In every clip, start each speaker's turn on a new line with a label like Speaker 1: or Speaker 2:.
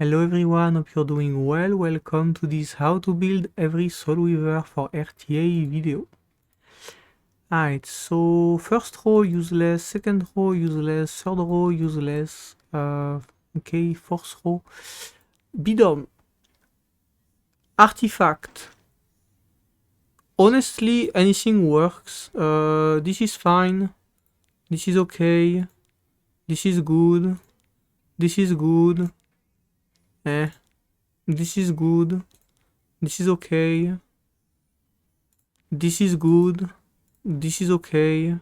Speaker 1: Hello everyone, hope you're doing well. Welcome to this how to build every soul weaver for RTA video. Alright, so first row useless, second row useless, third row useless, okay, fourth row. Bidom. Artifact. Honestly, anything works. This is fine. This is okay. This is good. This is good. This is good. This is okay. This is good. This is okay.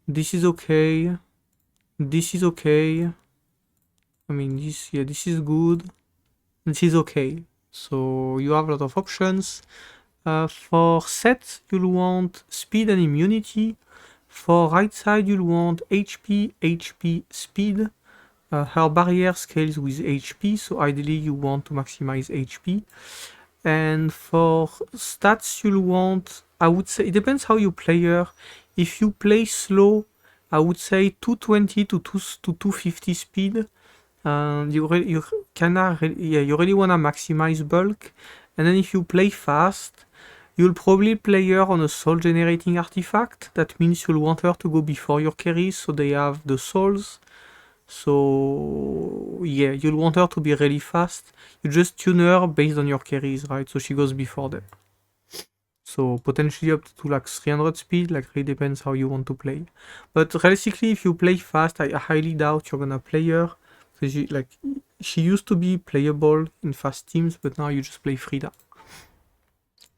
Speaker 1: This is okay. This is okay. I mean, this is good. This is okay. So you have a lot of options. For set, you'll want speed and immunity. For right side, you'll want HP, HP, speed. Her barrier scales with HP, so ideally you want to maximize HP. And for stats, you'll want, I would say, it depends how you play her. If you play slow, I would say 220 to 250 speed. You really wanna maximize bulk. And then if you play fast, you'll probably play her on a soul generating artifact. That means you'll want her to go before your carries, so they have the souls. So yeah, you'll want her to be really fast. You just tune her based on your carries, right? So she goes before them. So potentially up to like 300 speed, like really depends how you want to play. But realistically, if you play fast, I highly doubt you're gonna play her. Because she used to be playable in fast teams, but now you just play Frida.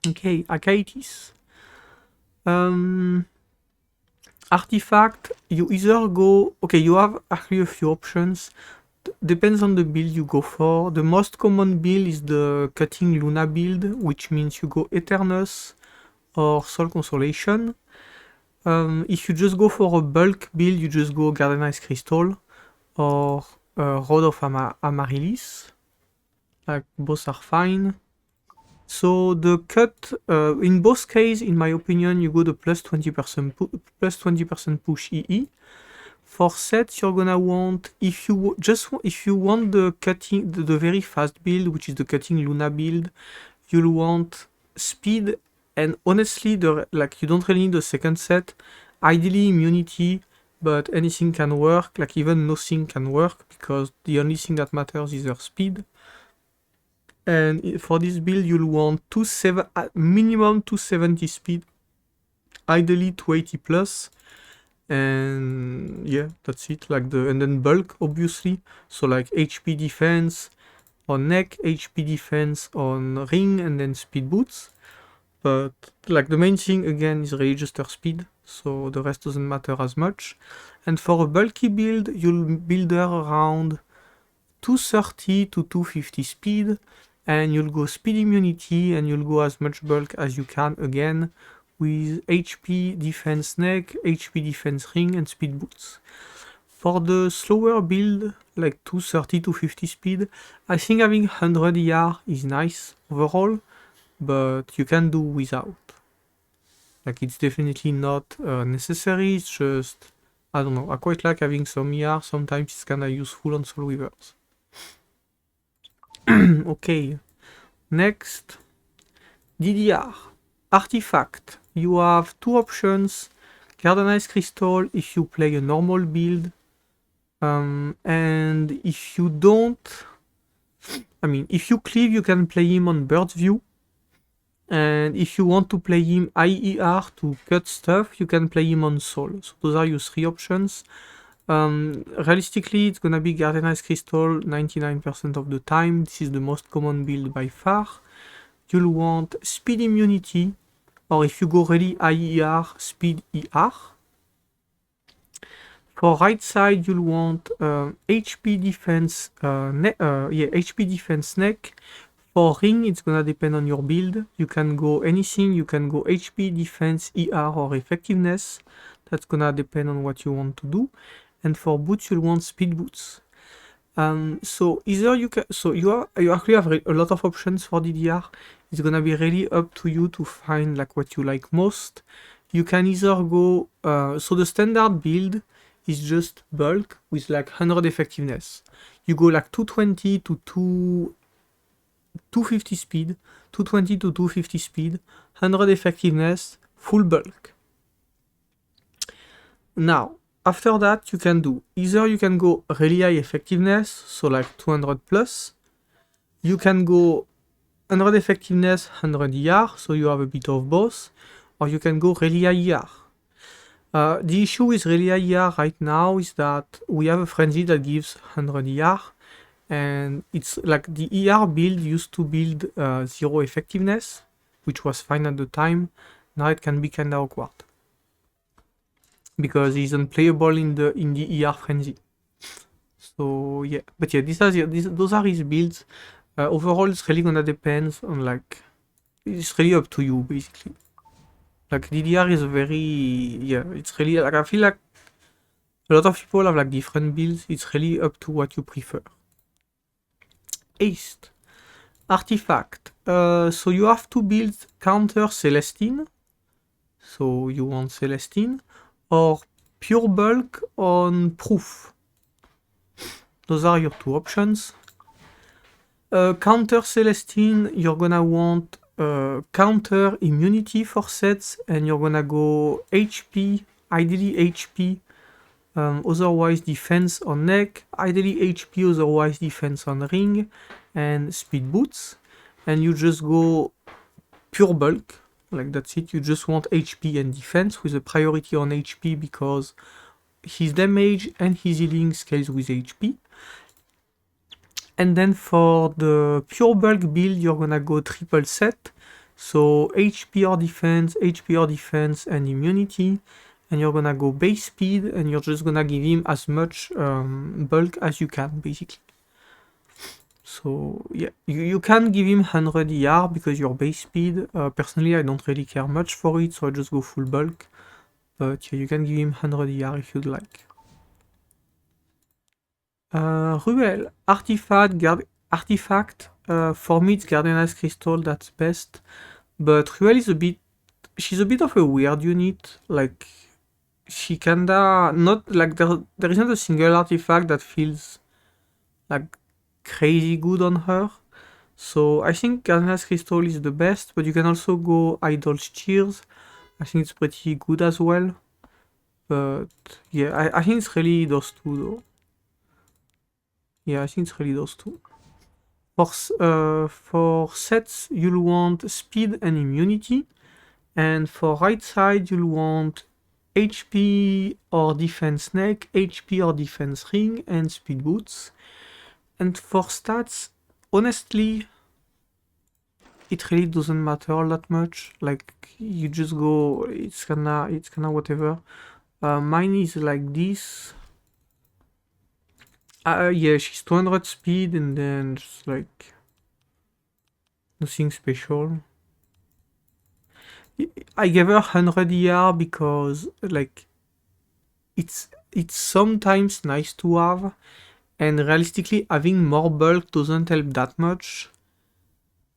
Speaker 1: Okay, Achates. Artifact, you either go... Okay, you have actually a few options. Depends on the build you go for. The most common build is the Cutting Luna build, which means you go Eternus or Soul Consolation. If you just go for a bulk build, you just go Gardenized Crystal or Road of Amaryllis. Like, both are fine. So the cut, in both cases, in my opinion, you go the plus 20% push EE. For set, you're gonna want, if you want the cutting, the very fast build, which is the Cutting Luna build, you'll want speed, and honestly, you don't really need the second set. Ideally immunity, but anything can work, like even nothing can work, because the only thing that matters is your speed. And for this build, you'll want minimum 270 speed, ideally 280 plus, and yeah, that's it. And then bulk, obviously. So like HP defense on neck, HP defense on ring, and then speed boots. But like the main thing again is really just her speed, so the rest doesn't matter as much. And for a bulky build, you'll build her around 230 to 250 speed. And you'll go speed immunity, and you'll go as much bulk as you can again with HP defense neck, HP defense ring, and speed boots. For the slower build, like 230 to 50 speed, I think having 100 ER is nice overall, but you can do without. Like, it's definitely not necessary, it's just, I don't know, I quite like having some ER, sometimes it's kinda useful on soul weavers. Okay, next, DDR, artifact. You have two options, Gardenized Crystal if you play a normal build, and if you don't, if you cleave, you can play him on Bird's View, and if you want to play him IER to cut stuff, you can play him on Soul. So those are your three options. Realistically, it's gonna be Gardenized Crystal 99% of the time. This is the most common build by far. You'll want speed immunity, or if you go really IER, speed ER. For right side, you'll want HP defense HP defense neck. For ring, it's gonna depend on your build. You can go anything, you can go HP defense, ER, or effectiveness. That's gonna depend on what you want to do. And for boots, you'll want speed boots. So either you can, you actually have a lot of options for DDR. It's gonna be really up to you to find like what you like most. You can either go, so the standard build is just bulk with like 100 effectiveness. you go like 220 to 250 speed, 220 to 250 speed, 100 effectiveness, full bulk. Now, after that, you can do either you can go really high effectiveness, so like 200 plus. You can go 100 effectiveness, 100 ER, so you have a bit of both, or you can go really high ER. The issue with really high ER right now is that we have a frenzy that gives 100 ER, and it's like the ER build used to build 0 effectiveness, which was fine at the time. Now it can be kinda awkward because he's unplayable in the ER frenzy. So yeah, but yeah, those are his builds. Overall, it's really gonna depend on like, it's really up to you basically. Like DDR is it's really like, I feel like a lot of people have like different builds. It's really up to what you prefer. Haste. Artifact. So you have to build counter Celestine. So you want Celestine or pure bulk on proof. Those are your two options. Counter Celestine, you're gonna want counter immunity for sets, and you're gonna go HP, ideally HP, otherwise defense on neck, ideally HP, otherwise defense on ring, and speed boots. And you just go pure bulk, like that's it. You just want HP and defense with a priority on HP because his damage and his healing scales with HP. And then for the pure bulk build, you're gonna go triple set. So HP or defense, and immunity. And you're gonna go base speed, and you're just gonna give him as much bulk as you can, basically. So yeah, you can give him 100 ER because your base speed. Personally, I don't really care much for it, so I just go full bulk. But yeah, you can give him 100 ER if you'd like. Ruele, artifact. For me, it's Guardian's Crystal that's best. But Ruele is she's a bit of a weird unit. Like, she kinda not like there isn't a single artifact that feels like crazy good on her. So I think Guardian's Crystal is the best, but you can also go Idol's Cheers. I think it's pretty good as well. But yeah, I think it's really those two though. Yeah, I think it's really those two. For sets, you'll want speed and immunity. And for right side, you'll want HP or defense neck, HP or defense ring, and speed boots. And for stats, honestly, it really doesn't matter all that much. Like, you just go, it's kinda whatever. Mine is like this. Yeah, she's 200 speed and then just like nothing special. I gave her 100 ER because like it's sometimes nice to have, and realistically having more bulk doesn't help that much.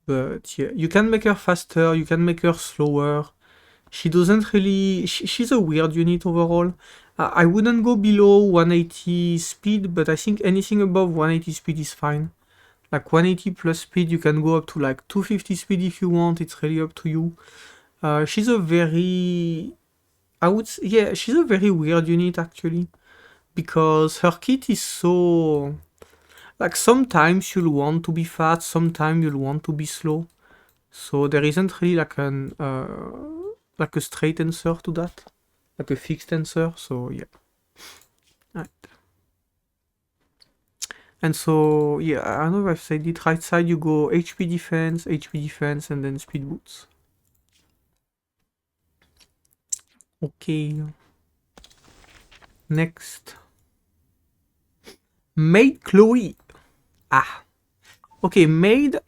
Speaker 1: But yeah, you can make her faster, you can make her slower. She doesn't really... she's a weird unit overall. I wouldn't go below 180 speed, but I think anything above 180 speed is fine. Like 180 plus speed, you can go up to like 250 speed if you want. It's really up to you. She's a very... yeah, she's a very weird unit actually. Because her kit is so... like sometimes you'll want to be fast, sometimes you'll want to be slow. So there isn't really like like a straight answer to that, like a fixed answer. So yeah, right. And so yeah, I don't know if I've said it. Right side you go HP defense, and then speed boots. Okay. Next, Maid Chloe. Okay, Maid.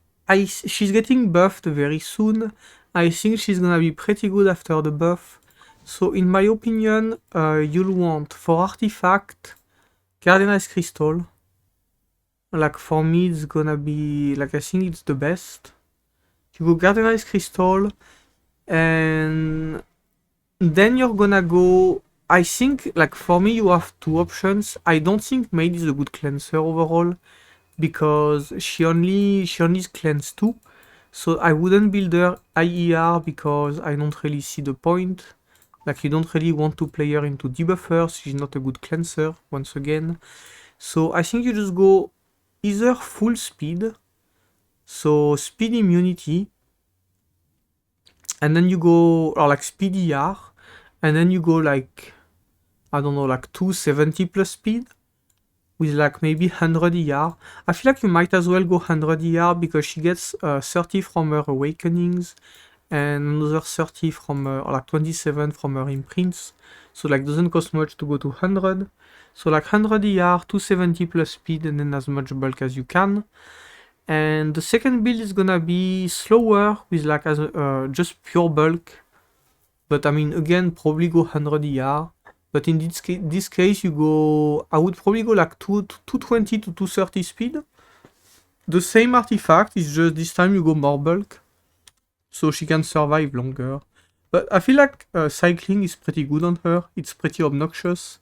Speaker 1: She's getting buffed very soon. I think she's gonna be pretty good after the buff. So in my opinion, you'll want for artifact Guardian's Crystal. Like for me, it's gonna be like, I think it's the best. You go Guardian's Crystal, and then you're gonna go I think, like, for me, you have two options. I don't think Maid is a good cleanser overall, because she only cleanse 2. So I wouldn't build her IER because I don't really see the point. Like, you don't really want to play her into debuffer, she's not a good cleanser, once again. So I think you just go either full speed, so speed immunity, and then you go, or like speed ER, and then you go like, I don't know, like 270 plus speed, with like maybe 100 ER. I feel like you might as well go 100 ER because she gets 30 from her awakenings, and another 30 from or like 27 from her imprints. So like doesn't cost much to go to 100. So like 100 ER, 270 plus speed, and then as much bulk as you can. And the second build is gonna be slower with like as just pure bulk. But I mean, again, probably go 100 ER. But in this case, you go, I would probably go like 220 to 230 speed. The same artifact, is just this time you go more bulk, so she can survive longer. But I feel like cycling is pretty good on her. It's pretty obnoxious.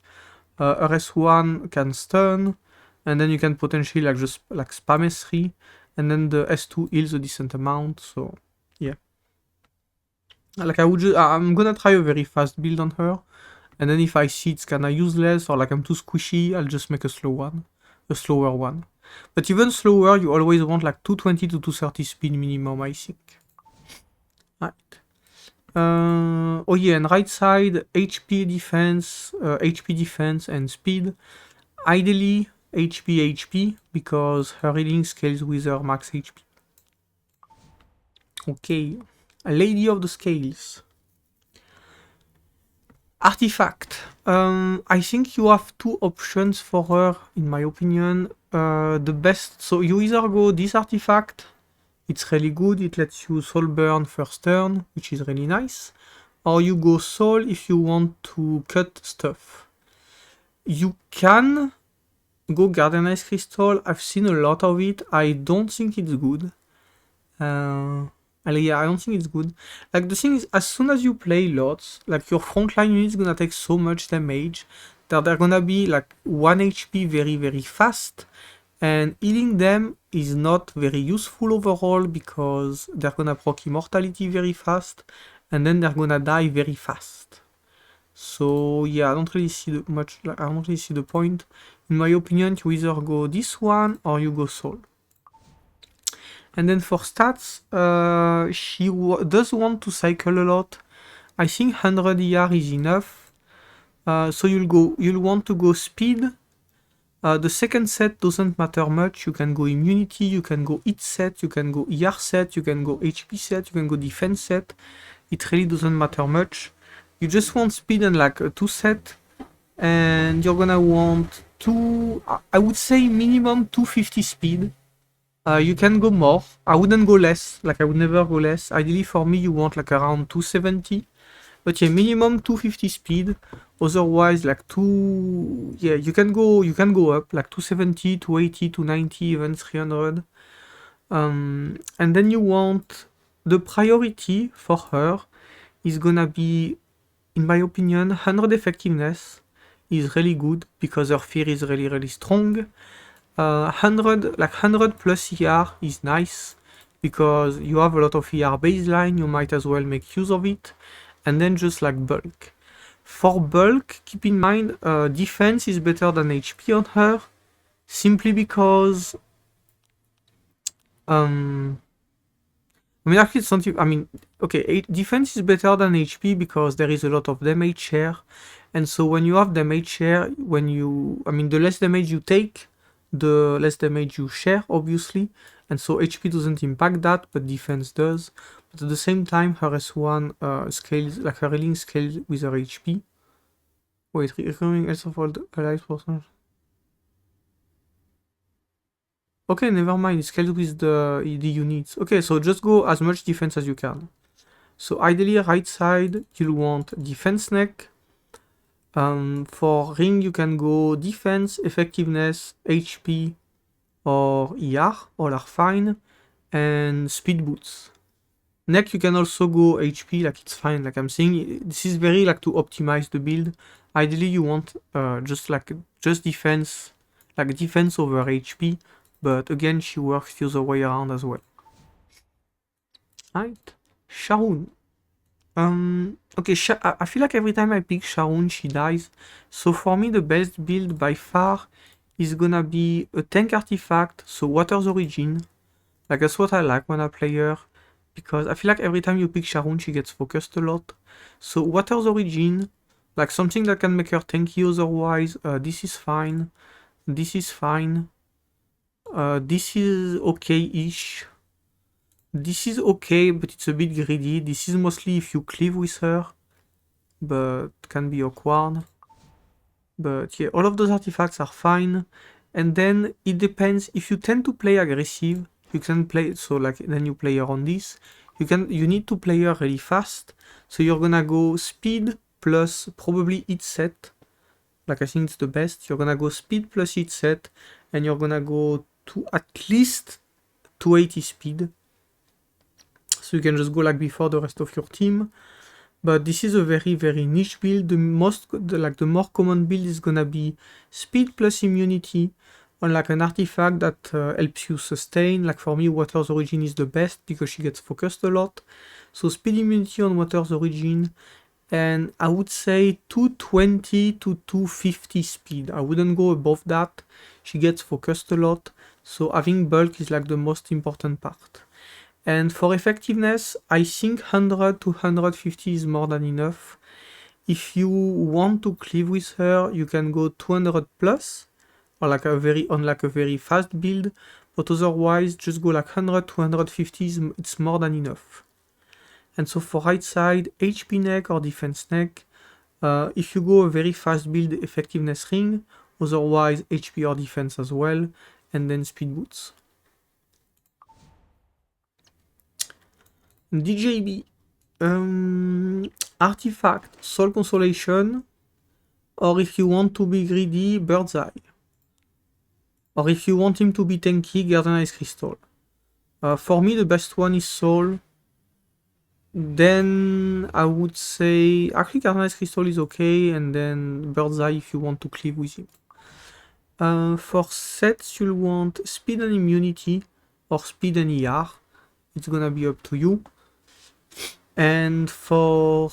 Speaker 1: RS1 can stun, and then you can potentially like just like spam S3, and then the S2 heals a decent amount. So yeah, like I'm gonna try a very fast build on her, and then if I see it's kinda useless or like I'm too squishy, I'll just make a slower one. But even slower, you always want like 220 to 230 speed minimum, I think. Right. Oh yeah, and right side, HP defense and speed. Ideally, HP, because her healing scales with her max HP. Okay, a Lady of the Scales. Artifact. I think you have two options for her, in my opinion. The best, so you either go this artifact, it's really good, it lets you soul burn first turn, which is really nice. Or you go soul if you want to cut stuff. You can go Gardenized Crystal, I've seen a lot of it, I don't think it's good. Yeah, I don't think it's good. Like, the thing is, as soon as you play lots, like, your frontline unit is gonna take so much damage that they're gonna be like 1 HP very, very fast, and healing them is not very useful overall because they're gonna proc immortality very fast, and then they're gonna die very fast. So yeah, I don't really see I don't really see the point. In my opinion, you either go this one or you go soul. And then for stats, she does want to cycle a lot. I think 100 ER is enough. So you'll want to go speed. The second set doesn't matter much. You can go immunity, you can go hit set, you can go ER set, you can go HP set, you can go defense set. It really doesn't matter much. You just want speed and like a 2 set. And you're gonna want I would say minimum 250 speed. You can go more. I wouldn't go less. Like, I would never go less. Ideally for me, you want like around 270. But yeah, minimum 250 speed. Otherwise, like yeah, you can go up like 270, 280, 290, even 300. And then you want the priority for her is gonna be, in my opinion, 100 effectiveness is really good because her fear is really, really strong. 100 plus ER is nice because you have a lot of ER baseline, you might as well make use of it. And then just like bulk. For bulk, keep in mind, defense is better than HP on her, simply because I mean, actually it's not, I mean, okay, defense is better than HP because there is a lot of damage share, and so when you have damage share, the less damage you take, the less damage you share, obviously, and so HP doesn't impact that, but defense does. But at the same time, her S1 scales, like her healing scales with her HP. Wait, recurring health of all the allied person. Okay, never mind, it scales with the units. Okay, so just go as much defense as you can. So ideally, right side, you'll want defense neck. For ring, you can go defense, effectiveness, HP, or ER, all are fine, and speed boots. Neck, you can also go HP, like it's fine. Like I'm saying, this is very like to optimize the build. Ideally, you want just defense, like defense over HP. But again, she works the other way around as well. Right, Sharun. Okay, I feel like every time I pick Sharun, she dies. So for me, the best build by far is gonna be a tank artifact, so Water's Origin. Like that's what I like when I play her, because I feel like every time you pick Sharun, she gets focused a lot. So Water's Origin, like something that can make her tanky otherwise, this is fine. This is fine. This is okay-ish. This is okay, but it's a bit greedy. This is mostly if you cleave with her, but can be awkward. But yeah, all of those artifacts are fine. And then it depends. If you tend to play aggressive, you can play, so like then you play her on this. You need to play her really fast. So you're gonna go speed plus probably hit set. Like I think it's the best. You're gonna go speed plus hit set, and you're gonna go to at least 280 speed. So you can just go like before the rest of your team. But this is a very, very niche build. The more common build is gonna be speed plus immunity on like an artifact that helps you sustain. Like for me, Water's Origin is the best because she gets focused a lot. So speed immunity on Water's Origin, and I would say 220 to 250 speed. I wouldn't go above that. She gets focused a lot. So having bulk is like the most important part. And for effectiveness, I think 100 to 150 is more than enough. If you want to cleave with her, you can go 200 plus, or like a very fast build. But otherwise, just go like 100 to 150. It's more than enough. And so for right side, HP neck or defense neck. If you go a very fast build, effectiveness ring. Otherwise, HP or defense as well, and then speed boots. DJB, artifact, soul consolation, or if you want to be greedy, bird's eye, or if you want him to be tanky, galvanized crystal. For me, the best one is soul. Then I would say actually galvanized crystal is okay, and then bird's eye if you want to cleave with him. For sets, you'll want speed and immunity, or speed and ER. It's gonna be up to you. And for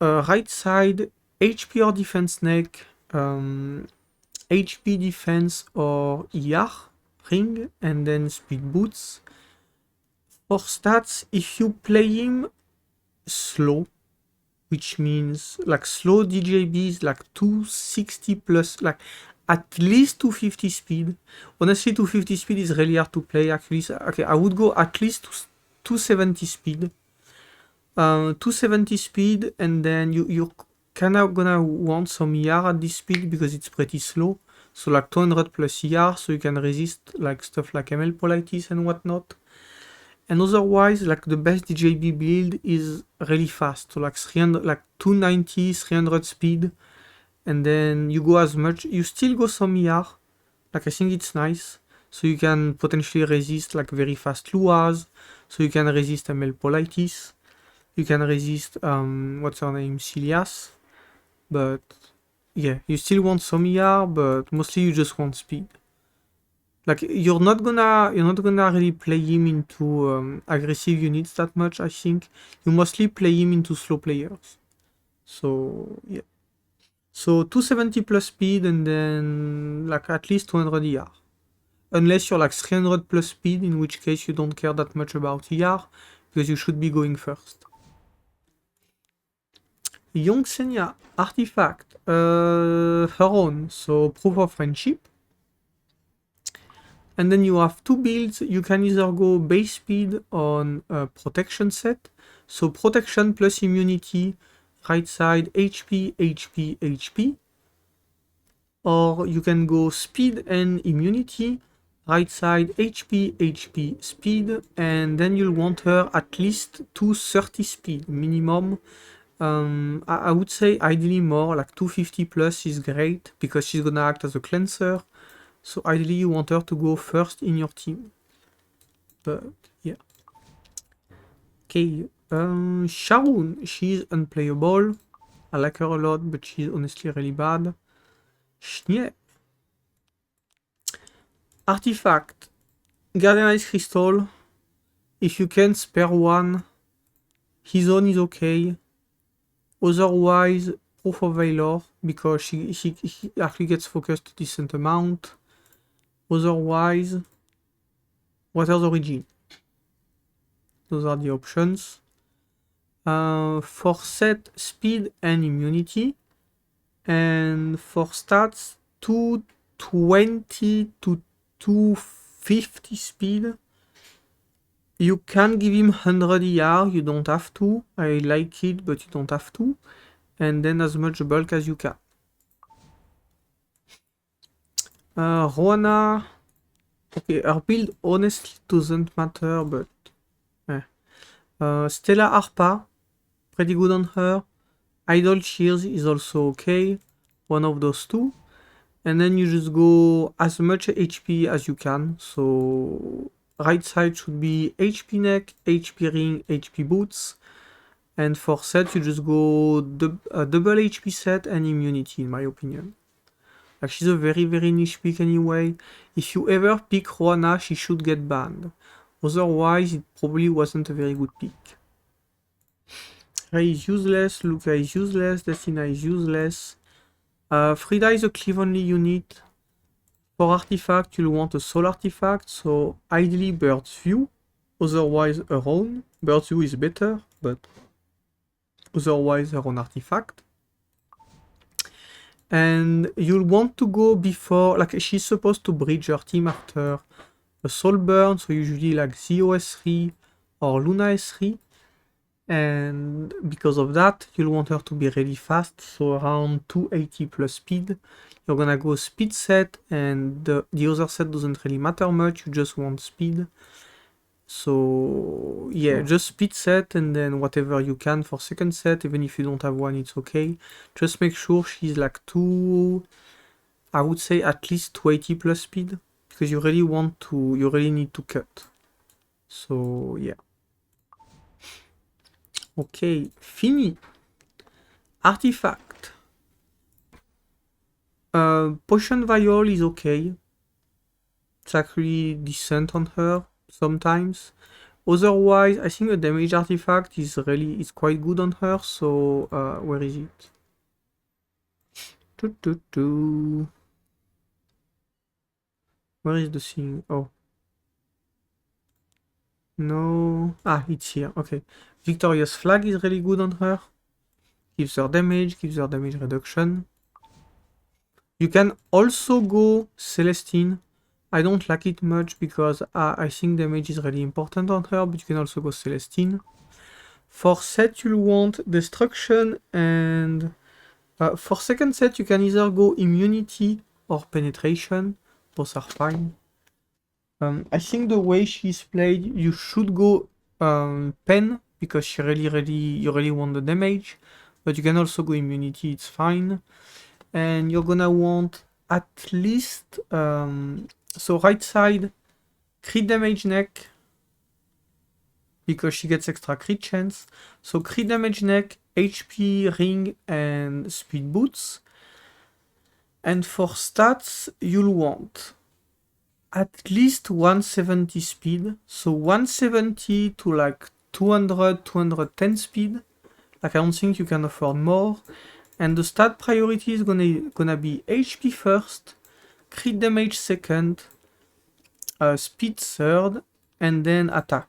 Speaker 1: right side, HP or defense neck, HP defense or ER ring, and then speed boots. For stats, if you play him slow, which means like slow DJB is like 260 plus, like at least 250 speed. Honestly, 250 speed is really hard to play actually. So, okay, I would go at least 270 speed. 270 speed, and then you're kind of gonna want some ER at this speed because it's pretty slow. So like 200 plus ER, so you can resist like stuff like ML Politis and whatnot. And otherwise, like the best DJB build is really fast, so like 300, like 290, 300 speed, and then you go as much. You still go some ER, like I think it's nice. So you can potentially resist like very fast Luas, so you can resist ML Politis. You can resist, what's her name, Cilias, but yeah, you still want some ER, but mostly you just want speed. Like you're not gonna really play him into aggressive units that much. I think you mostly play him into slow players. So yeah, so 270 plus speed, and then like at least 200 ER. Unless you're like 300 plus speed, in which case you don't care that much about ER because you should be going first. Young Senya, artifact, her own, so proof of friendship. And then you have two builds. You can either go base speed on a protection set, so protection plus immunity, right side HP, HP, HP. Or you can go speed and immunity, right side HP, HP, speed, and then you'll want her at least 230 speed minimum. I would say ideally more, like 250 plus is great because she's gonna act as a cleanser. So ideally you want her to go first in your team. But yeah. Okay, Sharun, she's unplayable. I like her a lot, but she's honestly really bad. Diene. Artifact. Guardianized Crystal. If you can spare one, his own is okay. Otherwise, Proof of Valor, because he actually gets focused a decent amount. Otherwise, Water's Origin. Those are the options. For set, speed and immunity. And for stats, 220 to 250 speed. You can give him 100 ER, you don't have to. I like it, but you don't have to. And then as much bulk as you can. Roana. Okay, her build honestly doesn't matter, but... Stella Harpa. Pretty good on her. Idol Cheers is also okay. One of those two. And then you just go as much HP as you can. So right side should be HP neck, HP ring, HP boots. And for set, you just go double HP set and immunity, in my opinion. Like, she's a very, very niche pick anyway. If you ever pick Roana, she should get banned. Otherwise, it probably wasn't a very good pick. Ray is useless, Luca is useless, Destina is useless. Frida is a cleave-only unit. For artifact, you'll want a soul artifact, so ideally Bird's View. Otherwise, her own. Bird's View is better, but otherwise her own artifact. And you'll want to go before, like, she's supposed to bridge her team after a soul burn, so usually like Zio S3 or Luna S3. And because of that, you'll want her to be really fast, so around 280 plus speed. You're gonna go speed set, and the other set doesn't really matter much, you just want speed. So yeah, just speed set, and then whatever you can for second set, even if you don't have one, it's okay. Just make sure she's like I would say at least 280 plus speed, because you really need to cut. So yeah. Okay, Fenne. Artifact. Potion Vial is okay. It's actually decent on her sometimes. Otherwise, I think the damage artifact is quite good on her. So where is it? Where is the thing? Oh. No. Ah, it's here. Okay. Victorious Flag is really good on her. Gives her damage reduction. You can also go Celestine. I don't like it much because I think damage is really important on her, but you can also go Celestine. For set, you'll want Destruction, and for second set, you can either go Immunity or Penetration. Both are fine. I think the way she's played, you should go Pen, because you really want the damage, but you can also go Immunity, it's fine. And you're gonna want at least, so right side, crit damage neck, because she gets extra crit chance. So crit damage neck, HP ring, and speed boots. And for stats, you'll want at least 170 speed, so 170 to like 200, 210 speed. Like, I don't think you can afford more. And the stat priority is gonna be HP first, crit damage second, speed third, and then attack.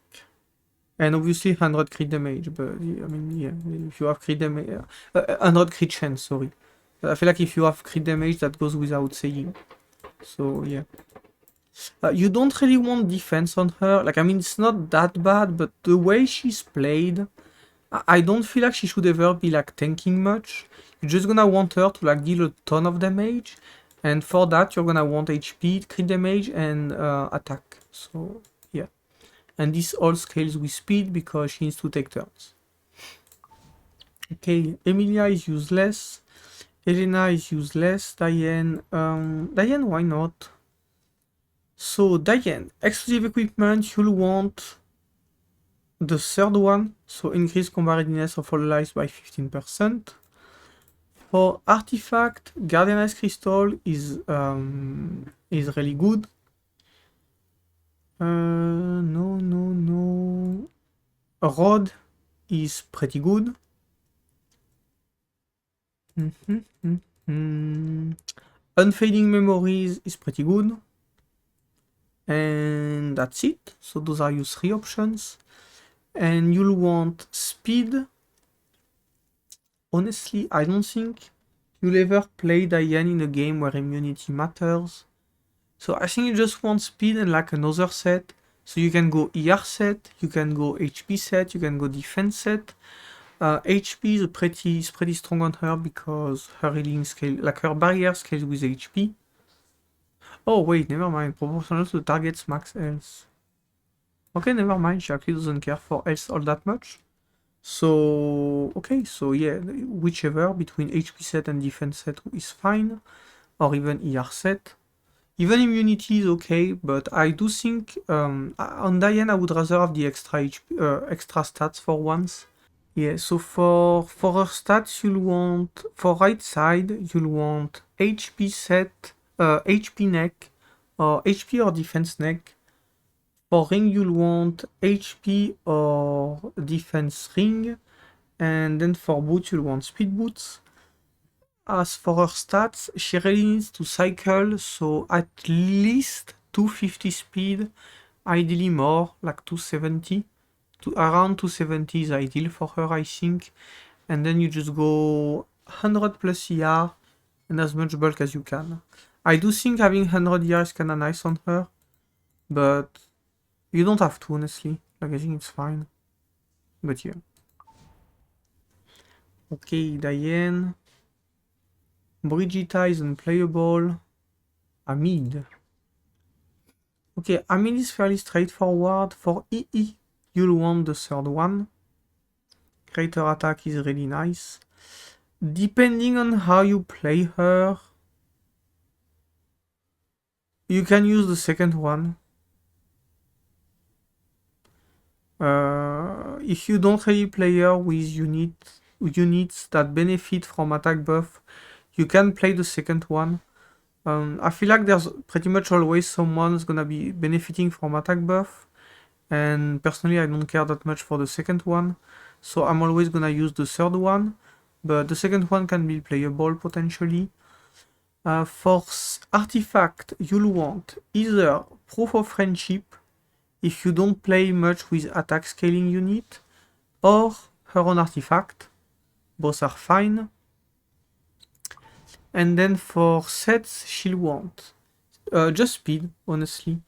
Speaker 1: And obviously 100 crit damage, but I mean, yeah, if you have crit damage, 100 crit chance, sorry. I feel like if you have crit damage, that goes without saying. So yeah. You don't really want defense on her. Like, I mean, it's not that bad, but the way she's played, I don't feel like she should ever be like tanking much. You're just gonna want her to like deal a ton of damage, and for that you're gonna want HP, crit damage, and attack. So yeah, and this all scales with speed because she needs to take turns. Okay, Emilia is useless. Elena is useless. Diene, why not? So Diene, exclusive equipment, you'll want the third one, so increase combat readiness of all allies by 15%. For artifact, Guardianized Crystal is really good. No. Rod is pretty good. Unfading Memories is pretty good. And that's it. So those are your 3 options. And you'll want speed. Honestly, I don't think you'll ever play Diene in a game where immunity matters. So I think you just want speed and like another set. So you can go ER set, you can go HP set, you can go defense set. HP is pretty strong on her because her healing scale, like her barrier scales with HP. Oh wait, never mind. Proportional to the target's max health. Okay, never mind. She actually doesn't care for health all that much. So okay, so yeah, whichever between HP set and defense set is fine, or even ER set. Even immunity is okay, but I do think on Diane I would rather have the extra stats for once. Yeah, so for her stats you'll want, for right side you'll want HP set, HP neck, or HP or defense neck. For ring you'll want HP or defense ring, and then for boots you'll want speed boots. As for her stats, she really needs to cycle, so at least 250 speed, ideally more, like 270. Around 270 is ideal for her, I think. And then you just go 100 plus ER and as much bulk as you can. I do think having 100 ER is kinda nice on her, but you don't have to, honestly. Like, I think it's fine. But yeah. Okay, Diane. Brigitta is unplayable. Amid. Okay, Amid is fairly straightforward. For EE, you'll want the third one. Greater attack is really nice. Depending on how you play her, you can use the second one. If you don't really play her with units that benefit from attack buff, you can play the second one. I feel like there's pretty much always someone's gonna be benefiting from attack buff, and personally I don't care that much for the second one, so I'm always gonna use the third one, but the second one can be playable potentially. For artifact, you'll want either Proof of Friendship if you don't play much with attack scaling unit, or her own artifact. Both are fine. And then for sets, she'll want just speed, honestly.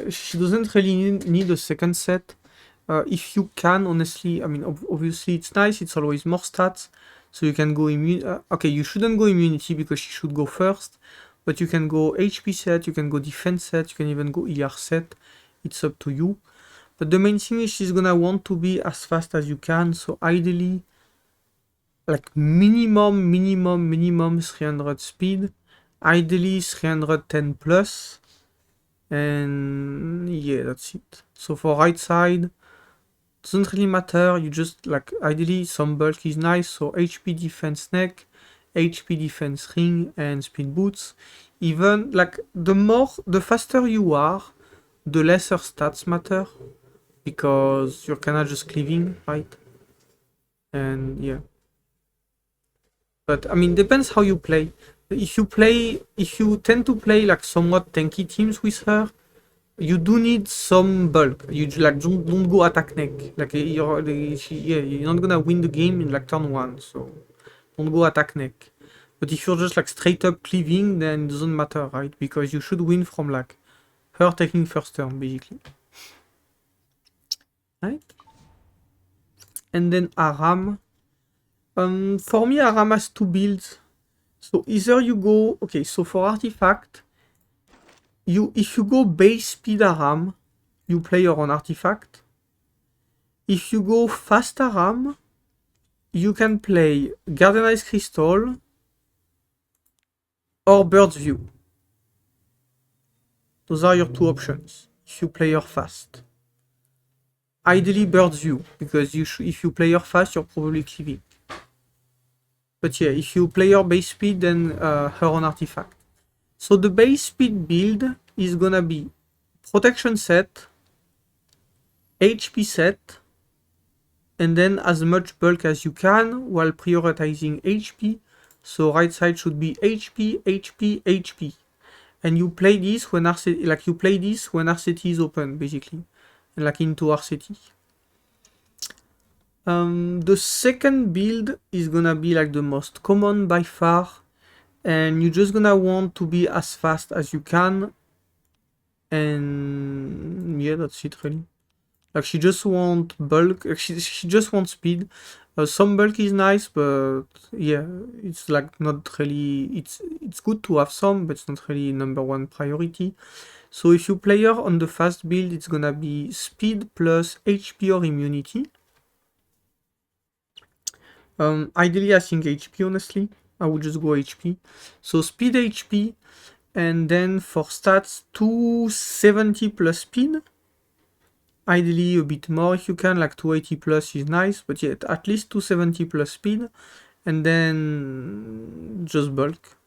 Speaker 1: She doesn't really need a second set. If you can, honestly, I mean, obviously it's nice, it's always more stats. So you can go immune. Okay, you shouldn't go immunity because she should go first. But you can go HP set, you can go defense set, you can even go ER set. It's up to you. But the main thing is she's gonna want to be as fast as you can. So ideally, like minimum 300 speed. Ideally 310 plus. And yeah, that's it. So for right side, doesn't really matter. You just like ideally some bulk is nice. So HP defense neck, HP defense ring, and speed boots. Even like the faster you are, the lesser stats matter because you're kinda just cleaving, right? And yeah. But I mean, depends how you play. If you tend to play like somewhat tanky teams with her, you do need some bulk. You like don't go attack neck. Like you're not gonna win the game in like turn 1, so don't go attack neck. But if you're just like straight up cleaving, then it doesn't matter, right? Because you should win from like her taking first turn, basically. Right? And then Aram. For me, Aram has 2 builds. So either you go, okay, so for artifact, if you go base speed Aram, you play your own artifact. If you go fast Aram, you can play Guardianized Crystal or Bird's View. Those are your 2 options if you play her fast. ideally birds you, because if you player fast, you're probably cleaving. But yeah, if you player base speed, then her own artifact. So the base speed build is gonna be protection set, HP set, and then as much bulk as you can while prioritizing HP. So right side should be HP, HP, HP. And you play this when RCT is open, basically. Like into RCT. The second build is gonna be like the most common by far. And you're just gonna want to be as fast as you can. And yeah, that's it really. Like she just wants bulk, she just wants speed. Some bulk is nice, but yeah, it's like not really, it's good to have some, but it's not really number one priority. So if you player on the fast build, it's gonna be speed plus HP or immunity. Ideally I think HP, honestly. I would just go HP. So speed HP, and then for stats 270 plus speed. Ideally a bit more if you can, like 280 plus is nice, but yet at least 270 plus speed, and then just bulk.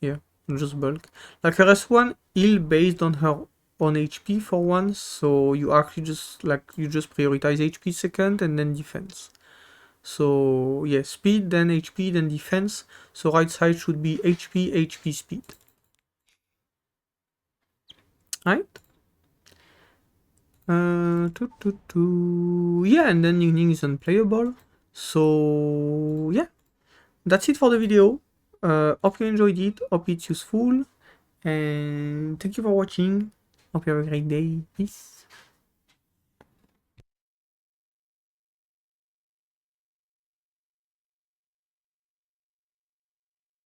Speaker 1: Yeah, just bulk. Like her S1 heal based on her own HP for once, so you actually just prioritize HP second and then defense. So yeah, speed, then HP, then defense. So right side should be HP, HP, speed. Right? Yeah, and then Ning is unplayable. So yeah, that's it for the video. Hope you enjoyed it. Hope it's useful. And thank you for watching. Hope you have a great day. Peace.